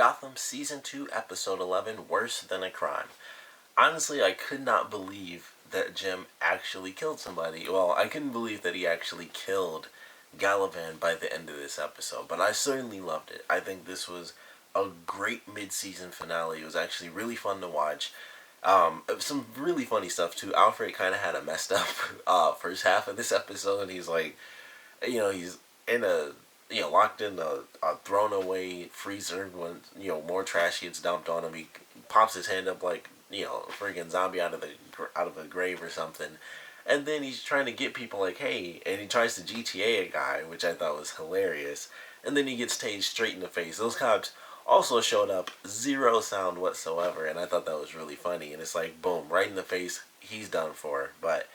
Gotham Season 2, Episode 11, Worse Than a Crime. Honestly, I could not believe that Jim actually killed somebody. Well, I couldn't believe that he actually killed Galavan by the end of this episode, but I certainly loved it. I think this was a great mid-season finale. It was actually really fun to watch. Some really funny stuff too. Alfred kind of had a messed up first half of this episode. He's like, he's in a locked in a thrown away freezer when more trash gets dumped on him. He pops his hand up like freaking zombie out of a grave or something, and then he's trying to get people like, hey, and he tries to GTA a guy, which I thought was hilarious, and then he gets tased straight in the face. Those cops also showed up, zero sound whatsoever, and I thought that was really funny. And it's like, boom, right in the face, he's done for. But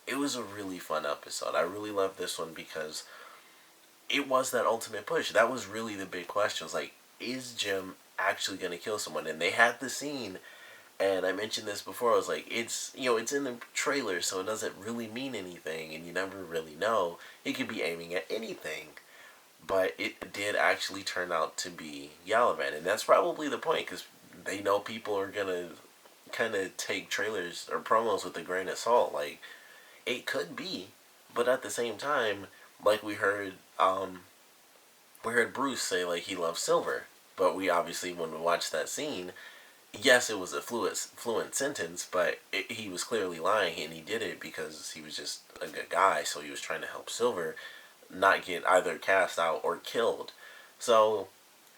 it was a really fun episode. I really loved this one because it was that ultimate push. That was really the big question. It was like, is Jim actually going to kill someone? And they had the scene, and I mentioned this before. I was like, it's in the trailer, so it doesn't really mean anything, and you never really know. He could be aiming at anything. But it did actually turn out to be Galavan, and that's probably the point, because they know people are going to kind of take trailers or promos with a grain of salt. Like, it could be, but at the same time, like we heard Bruce say, like, he loves Silver, but we obviously, when we watched that scene, yes, it was a fluent sentence, but he was clearly lying, and he did it because he was just a good guy, so he was trying to help Silver not get either cast out or killed. So,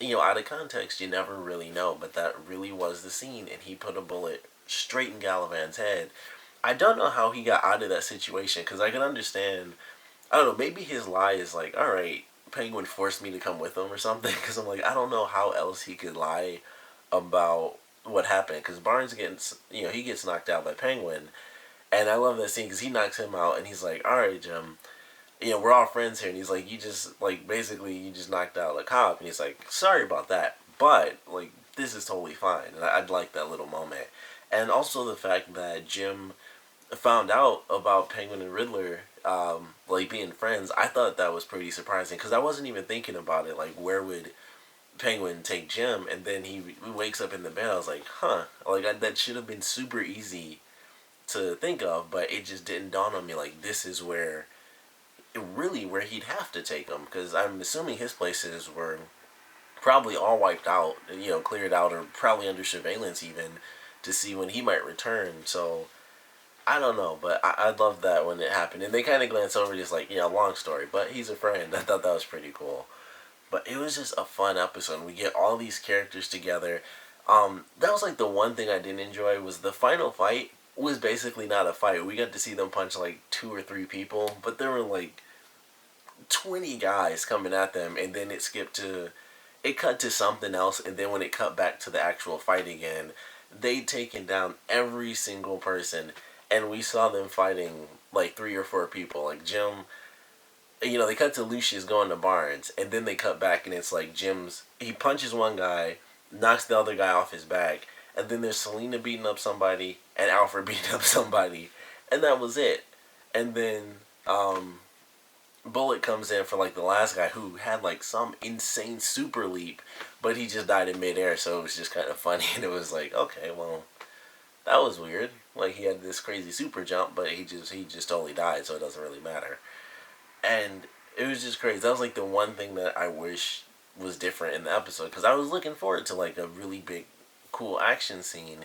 out of context, you never really know, but that really was the scene, and he put a bullet straight in Galavan's head. I don't know how he got out of that situation, because I can understand, I don't know, maybe his lie is like, alright, Penguin forced me to come with him or something, because I'm like, I don't know how else he could lie about what happened, because Barnes he gets knocked out by Penguin, and I love that scene, because he knocks him out, and he's like, alright, Jim, we're all friends here. And he's like, you just knocked out a cop. And he's like, sorry about that, but, like, this is totally fine. And I'd like that little moment. And also the fact that Jim found out about Penguin and Riddler, being friends. I thought that was pretty surprising, because I wasn't even thinking about it. Like, where would Penguin take Jim? And then he wakes up in the bed. I was like, huh. Like, that should have been super easy to think of, but it just didn't dawn on me. Like, this is where he'd have to take them, because I'm assuming his places were probably all wiped out, cleared out, or probably under surveillance even, to see when he might return. So I don't know, but I loved that when it happened, and they kind of glance over, just like, long story, but he's a friend. I thought that was pretty cool. But it was just a fun episode. We get all these characters together. That was like the one thing I didn't enjoy, was the final fight was basically not a fight. We got to see them punch like 2 or 3 people, but there were like 20 guys coming at them, and then it cut to something else, and then when it cut back to the actual fight again, they'd taken down every single person, and we saw them fighting like 3 or 4 people. Like Jim, they cut to Lucius going to Barnes, and then they cut back, and it's like he punches one guy, knocks the other guy off his back, and then there's Selena beating up somebody, and Alfred beating up somebody, and that was it. And then, Bullet comes in for like the last guy, who had like some insane super leap, but he just died in midair, so it was just kind of funny, and it was like, okay, well, that was weird. Like, he had this crazy super jump, but he just totally died, so it doesn't really matter. And it was just crazy. That was like the one thing that I wish was different in the episode, because I was looking forward to like a really big, cool action scene,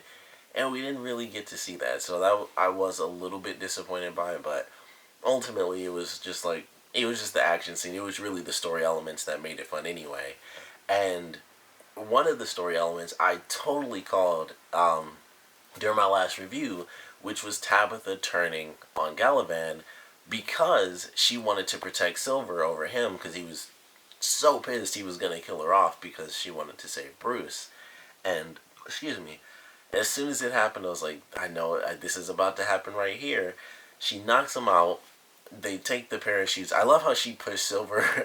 and we didn't really get to see that. So that I was a little bit disappointed by it, but ultimately it was just the action scene. It was really the story elements that made it fun anyway. And one of the story elements I totally called during my last review, which was Tabitha turning on Galavan because she wanted to protect Silver over him, because he was so pissed he was going to kill her off because she wanted to save Bruce. And, excuse me, as soon as it happened, I was like, I know this is about to happen right here. She knocks him out. They take the parachutes. I love how she pushed Silver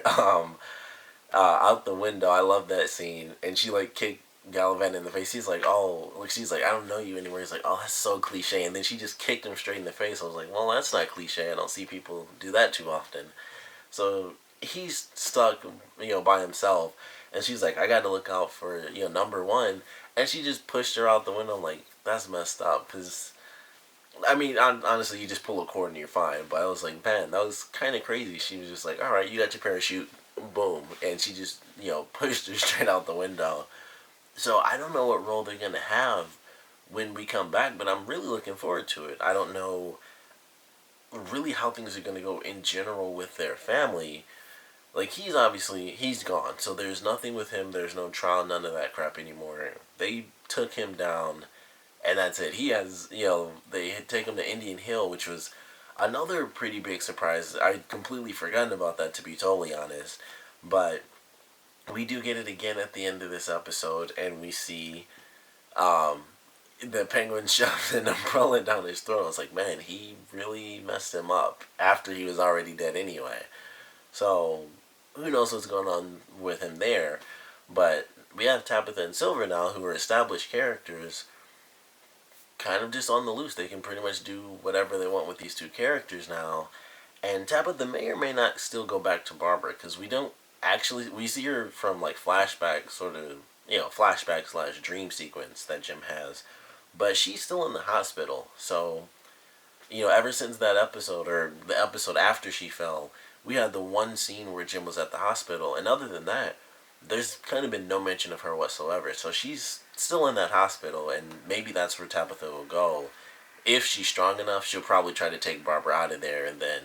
out the window. I love that scene. And she like kicked Galavan in the face. He's like, oh, like, she's like, I don't know you anymore. He's like, oh, that's so cliche. And then she just kicked him straight in the face. I was like, well, that's not cliche. I don't see people do that too often. So he's stuck, by himself. And she's like, I got to look out for, number one. And she just pushed her out the window. I'm like, that's messed up. Because, I mean, honestly, you just pull a cord and you're fine. But I was like, man, that was kind of crazy. She was just like, all right, you got your parachute. Boom. And she just, pushed her straight out the window. So I don't know what role they're going to have when we come back, but I'm really looking forward to it. I don't know really how things are going to go in general with their family. Like, he's gone, so there's nothing with him, there's no trial, none of that crap anymore. They took him down, and that's it. He has, they take him to Indian Hill, which was another pretty big surprise. I'd completely forgotten about that, to be totally honest. But we do get it again at the end of this episode, and we see um, the Penguin shoves an umbrella down his throat. I was like, man, he really messed him up after he was already dead anyway. So, who knows what's going on with him there. But we have Tabitha and Silver now, who are established characters, kind of just on the loose. They can pretty much do whatever they want with these two characters now. And Tabitha may or may not still go back to Barbara, because we see her from like flashback, sort of, flashback / dream sequence that Jim has. But she's still in the hospital. So, ever since that episode, or the episode after she fell, we had the one scene where Jim was at the hospital. And other than that, there's kind of been no mention of her whatsoever. So she's still in that hospital, and maybe that's where Tabitha will go. If she's strong enough, she'll probably try to take Barbara out of there, and then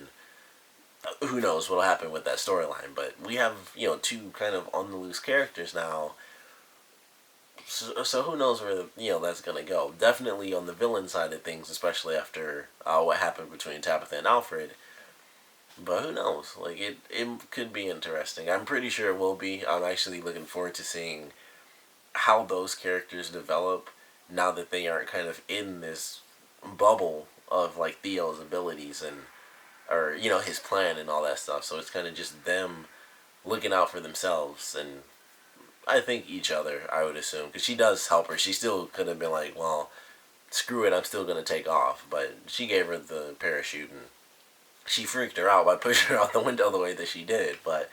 who knows what'll happen with that storyline. But we have, two kind of on the loose characters now. So who knows where that's gonna go? Definitely on the villain side of things, especially after what happened between Tabitha and Alfred. But who knows? Like it could be interesting. I'm pretty sure it will be. I'm actually looking forward to seeing how those characters develop now that they aren't kind of in this bubble of like Theo's abilities and or his plan and all that stuff. So it's kind of just them looking out for themselves and I think each other, I would assume, because she does help her. She still could have been like, well, screw it, I'm still going to take off. But she gave her the parachute, and she freaked her out by pushing her out the window the way that she did. But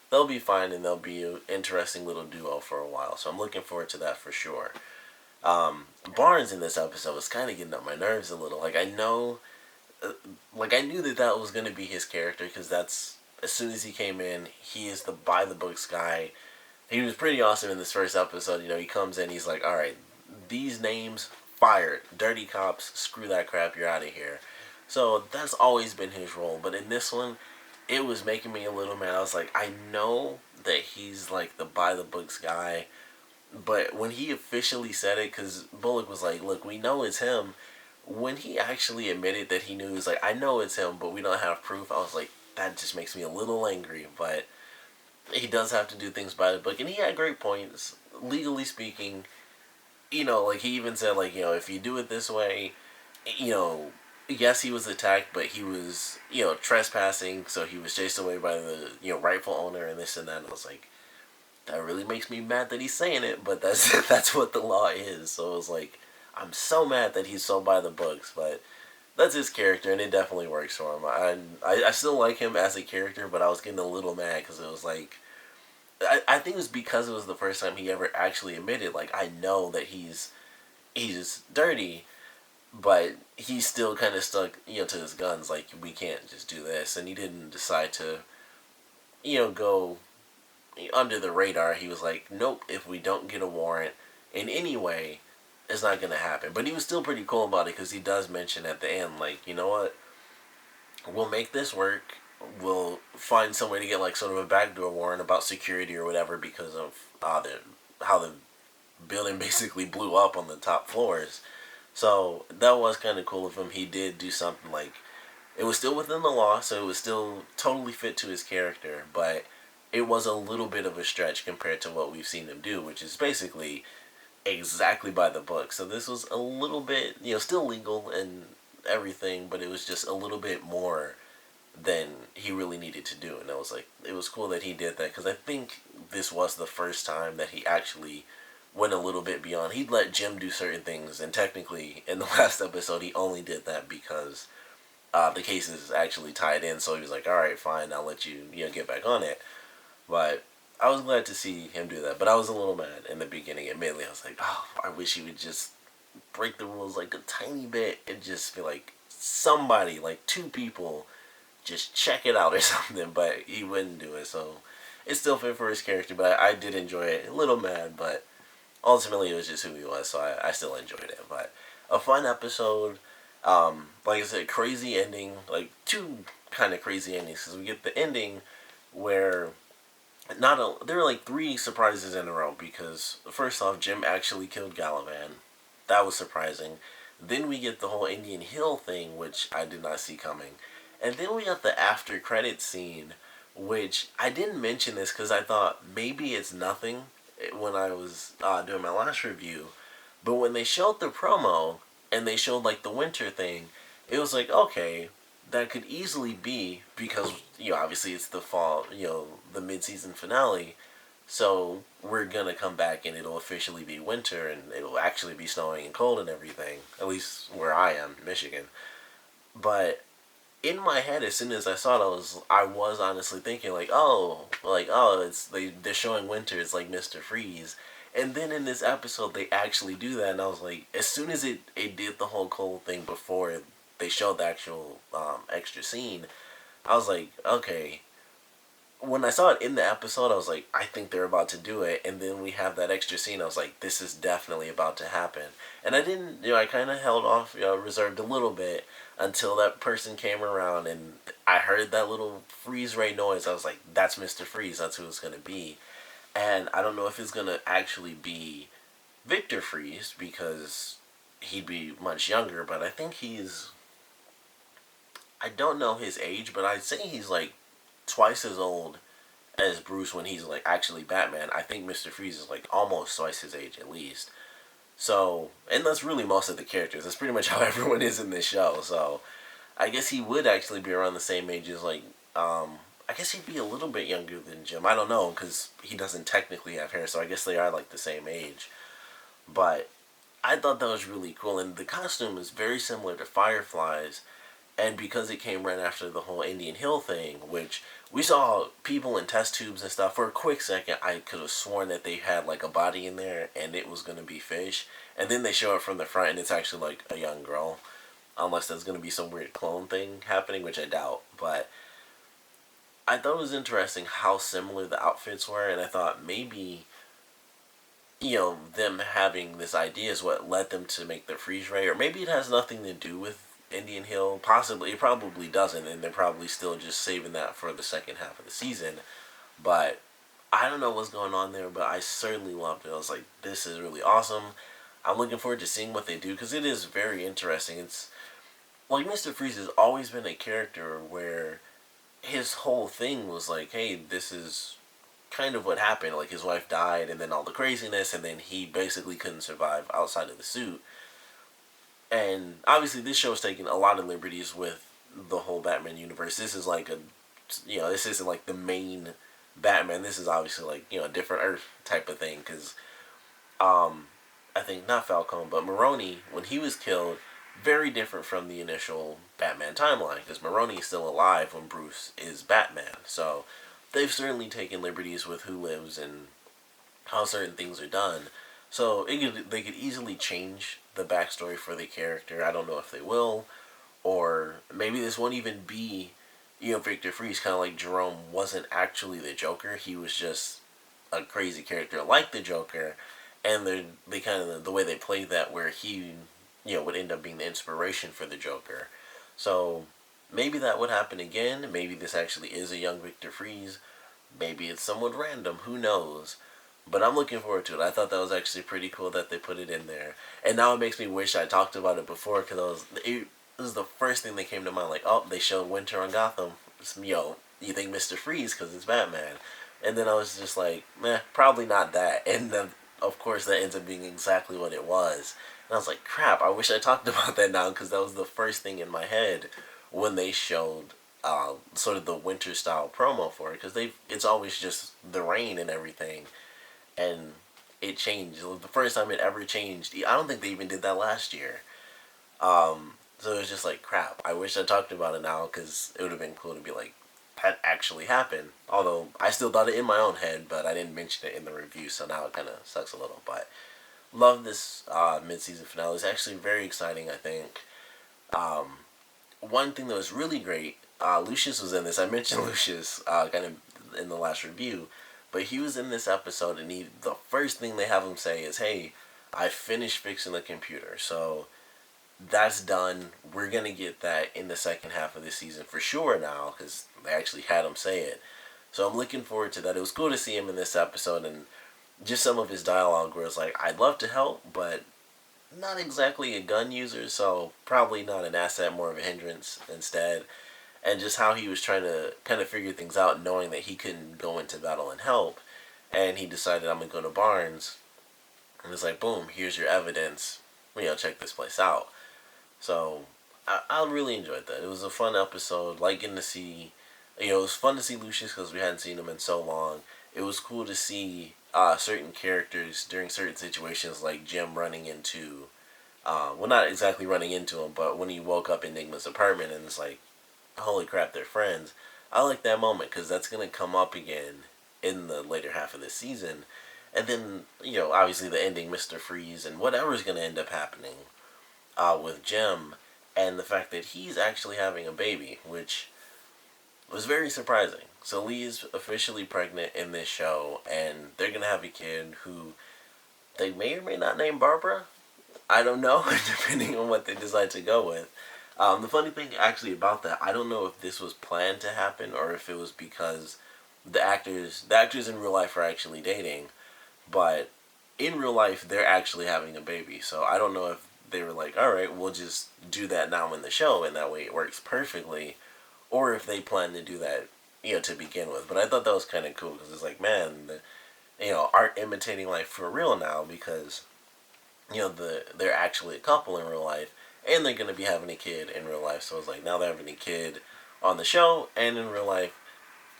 they'll be fine, and they'll be an interesting little duo for a while. So I'm looking forward to that for sure. Barnes in this episode was kind of getting up my nerves a little. Like, I knew that was going to be his character, because that's, as soon as he came in, he is the by-the-books guy. He was pretty awesome in this first episode. He comes in, he's like, alright, these names, fired. Dirty cops, screw that crap, you're out of here. So that's always been his role. But in this one, it was making me a little mad. I was like, I know that he's like the by-the-books guy. But when he officially said it, because Bullock was like, look, we know it's him. When he actually admitted that he knew, he was like, I know it's him, but we don't have proof. I was like, that just makes me a little angry. But he does have to do things by the book, and he had great points. Legally speaking, like he even said, like, if you do it this way, yes, he was attacked, but he was, trespassing, so he was chased away by the, rightful owner and this and that. And I was like, that really makes me mad that he's saying it, but that's that's what the law is. So it was like, I'm so mad that he's so by the books, but that's his character, and it definitely works for him. I still like him as a character, but I was getting a little mad because it was like, I think it was because it was the first time he ever actually admitted, like, I know that he's dirty, but he's still kind of stuck, to his guns, like, we can't just do this, and he didn't decide to, go under the radar. He was like, nope, if we don't get a warrant in any way, it's not going to happen. But he was still pretty cool about it, because he does mention at the end, like, you know what, we'll make this work, we'll find some way to get, like, sort of a backdoor warrant about security or whatever, because of how the building basically blew up on the top floors. So that was kind of cool of him. He did do something, like, it was still within the law, so it was still totally fit to his character, but it was a little bit of a stretch compared to what we've seen him do, which is basically exactly by the book. So this was a little bit, still legal and everything, but it was just a little bit more than he really needed to do. And I was like, it was cool that he did that, because I think this was the first time that he actually went a little bit beyond. He'd let Jim do certain things, and technically in the last episode he only did that because the case is actually tied in, so he was like, alright, fine, I'll let you, get back on it. But I was glad to see him do that, but I was a little mad in the beginning. Admittedly, I was like, oh, I wish he would just break the rules like a tiny bit and just be like somebody, like two people, just check it out or something. But he wouldn't do it, so it still fit for his character. But I did enjoy it. A little mad, but ultimately it was just who he was, so I still enjoyed it. But a fun episode. Like I said, crazy ending. Like two kind of crazy endings because we get the ending where there were like three surprises in a row because first off, Jim actually killed Galavan. That was surprising. Then we get the whole Indian Hill thing, which I did not see coming. And then we got the after credit scene, which I didn't mention this because I thought maybe it's nothing when I was doing my last review. But when they showed the promo and they showed like the winter thing, it was like, okay, that could easily be because, obviously it's the fall, the mid-season finale. So we're gonna come back and it'll officially be winter and it'll actually be snowing and cold and everything. At least where I am, Michigan. But in my head, as soon as I saw it, I was honestly thinking like, they're showing winter. It's like Mr. Freeze. And then in this episode, they actually do that, and I was like, as soon as it did the whole cold thing before they showed the actual extra scene, I was like, okay, when I saw it in the episode, I was like, I think they're about to do it. And then we have that extra scene. I was like, this is definitely about to happen. And I didn't, I kind of held off, reserved a little bit until that person came around and I heard that little freeze ray noise. I was like, that's Mr. Freeze. That's who it's going to be. And I don't know if it's going to actually be Victor Freeze because he'd be much younger, but I think I don't know his age, but I'd say he's like twice as old as Bruce when he's like actually Batman. I think Mr. Freeze is like almost twice his age at least. So, and that's really most of the characters. That's pretty much how everyone is in this show. So, I guess he would actually be around the same age as like, I guess he'd be a little bit younger than Jim. I don't know because he doesn't technically have hair. So I guess they are like the same age. But I thought that was really cool, and the costume is very similar to Firefly's. And because it came right after the whole Indian Hill thing, which we saw people in test tubes and stuff, for a quick second I could have sworn that they had like a body in there and it was going to be Fish. And then they show it from the front and it's actually like a young girl. Unless there's going to be some weird clone thing happening, which I doubt. But I thought it was interesting how similar the outfits were, and I thought maybe, them having this idea is what led them to make the freeze ray, or maybe it has nothing to do with Indian Hill. Possibly, it probably doesn't, and they're probably still just saving that for the second half of the season. But I don't know what's going on there, but I certainly loved it. I was like, this is really awesome. I'm looking forward to seeing what they do because it is very interesting. It's like Mr. Freeze has always been a character where his whole thing was like, hey, this is kind of what happened. Like his wife died, and then all the craziness, and then he basically couldn't survive outside of the suit. And obviously, this show is taking a lot of liberties with the whole Batman universe. This is like this isn't like the main Batman. This is obviously like a different Earth type of thing. Because I think not Falcone, but Maroni, when he was killed, very different from the initial Batman timeline. Because Maroni is still alive when Bruce is Batman. So they've certainly taken liberties with who lives and how certain things are done. So they could easily change the backstory for the character. I don't know if they will, or maybe this won't even be, Victor Freeze. Kind of like Jerome wasn't actually the Joker. He was just a crazy character like the Joker, and they kind of the way they played that where he, would end up being the inspiration for the Joker. So maybe that would happen again. Maybe this actually is a young Victor Freeze. Maybe it's somewhat random. Who knows? But I'm looking forward to it. I thought that was actually pretty cool that they put it in there. And now it makes me wish I talked about it before because it was the first thing that came to mind. Like, oh, they showed winter on Gotham. You think Mr. Freeze because it's Batman. And then I was just like, meh, probably not that. And then, of course, that ends up being exactly what it was. And I was like, crap, I wish I talked about that now because that was the first thing in my head when they showed sort of the winter style promo for it. Because it's always just the rain and everything. And it changed. The first time it ever changed. I don't think they even did that last year. So it was just like, crap. I wish I talked about it now because it would have been cool to be like, that actually happened. Although I still thought it in my own head, but I didn't mention it in the review, so now it kind of sucks a little. But love this mid-season finale. It's actually very exciting, I think. One thing that was really great, Lucius was in this. I mentioned Lucius kind of in the last review, but he was in this episode, and the first thing they have him say is, "Hey, I finished fixing the computer, so that's done. We're gonna get that in the second half of the season for sure now, because they actually had him say it." So I'm looking forward to that. It was cool to see him in this episode, and just some of his dialogue where it's like, "I'd love to help, but not exactly a gun user, so probably not an asset, more of a hindrance instead." And just how he was trying to kind of figure things out, knowing that he couldn't go into battle and help, and he decided, "I'm gonna go to Barnes," and it's like, boom, here's your evidence. Check this place out. So I really enjoyed that. It was a fun episode. Like getting to see, it was fun to see Lucius because we hadn't seen him in so long. It was cool to see certain characters during certain situations, like Jim running into, well, not exactly running into him, but when he woke up in Nygma'ss' apartment and it's like, holy crap, they're friends. I like that moment because that's going to come up again in the later half of this season. And then, obviously the ending, Mr. Freeze, and whatever's going to end up happening with Jim, and the fact that he's actually having a baby, which was very surprising. So Lee's officially pregnant in this show, and they're going to have a kid who they may or may not name Barbara. I don't know, depending on what they decide to go with. The funny thing actually about that, I don't know if this was planned to happen or if it was because the actors in real life are actually dating, but in real life they're actually having a baby. So I don't know if they were like, all right, we'll just do that now in the show, and that way it works perfectly, or if they plan to do that, to begin with. But I thought that was kind of cool because it's like, man, art imitating life for real now, because they're actually a couple in real life, and they're gonna be having a kid in real life. So it's like now they're having a kid on the show and in real life,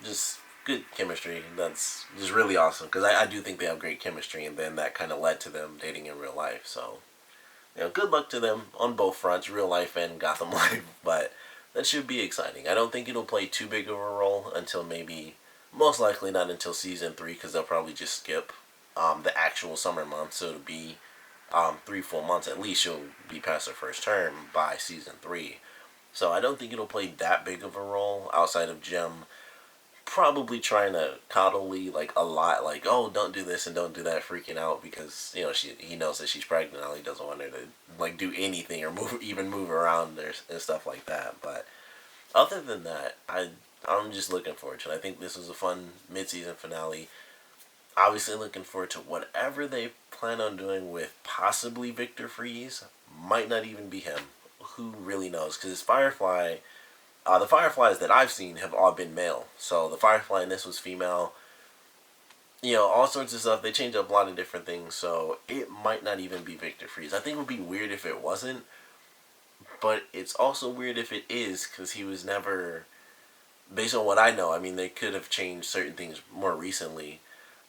just good chemistry. That's just really awesome because I do think they have great chemistry, and then that kind of led to them dating in real life. So good luck to them on both fronts, real life and Gotham life. But that should be exciting. I don't think it'll play too big of a role until maybe, most likely not until season 3, because they'll probably just skip the actual summer months. So it'll be 3 full months at least. She'll be past her first term by season 3. So I don't think it'll play that big of a role outside of Jim probably trying to coddle Lee like a lot, like, oh, don't do this and don't do that, freaking out because he knows that she's pregnant. Now he doesn't want her to like do anything or move around there and stuff like that. But other than that, I'm just looking forward to it. I think this was a fun mid-season finale. Obviously looking forward to whatever they plan on doing with possibly Victor Freeze. Might not even be him. Who really knows? Because Firefly, the Fireflies that I've seen have all been male. So the Firefly in this was female. All sorts of stuff. They changed up a lot of different things. So it might not even be Victor Freeze. I think it would be weird if it wasn't. But it's also weird if it is, because he was never, based on what I know, I mean, they could have changed certain things more recently.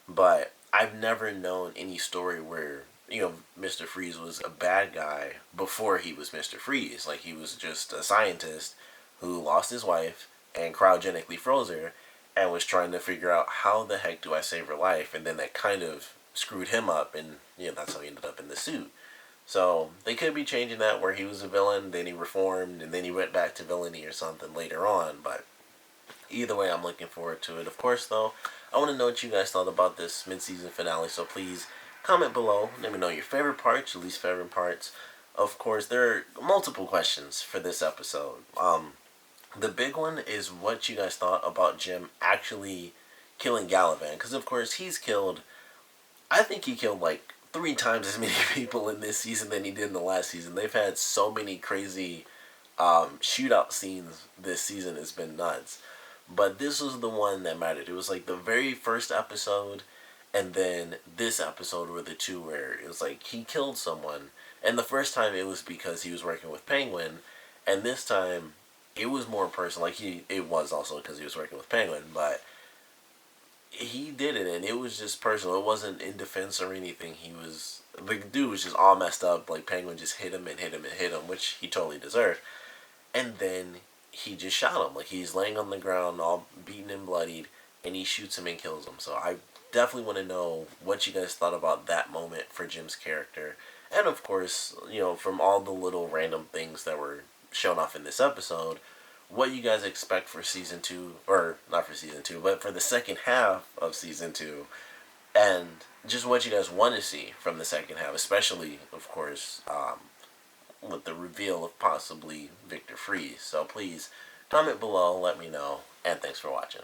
But I've never known any story where, Mr. Freeze was a bad guy before he was Mr. Freeze. Like, he was just a scientist who lost his wife and cryogenically froze her and was trying to figure out how the heck do I save her life, and then that kind of screwed him up, and that's how he ended up in the suit. So they could be changing that where he was a villain, then he reformed, and then he went back to villainy or something later on. But either way, I'm looking forward to it. Of course, though, I want to know what you guys thought about this mid-season finale, so please comment below. Let me know your favorite parts, your least favorite parts. Of course, there are multiple questions for this episode. The big one is what you guys thought about Jim actually killing Galavan. Because, of course, I think he killed like 3 times as many people in this season than he did in the last season. They've had so many crazy shootout scenes this season. It's been nuts. But this was the one that mattered. It was like the very first episode, and then this episode were the two where it was like he killed someone. And the first time it was because he was working with Penguin, and this time it was more personal. Like it was also because he was working with Penguin, but he did it, and it was just personal. It wasn't in defense or anything. The dude was just all messed up. Like Penguin just hit him and hit him and hit him, which he totally deserved. And then he just shot him. Like, he's laying on the ground, all beaten and bloodied, and he shoots him and kills him. So I definitely want to know what you guys thought about that moment for Jim's character. And of course, from all the little random things that were shown off in this episode, what you guys expect for season 2, or not for season 2, but for the second half of season 2, and just what you guys want to see from the second half, especially, of course, with the reveal of possibly Victor Freeze. So please comment below, let me know, and thanks for watching.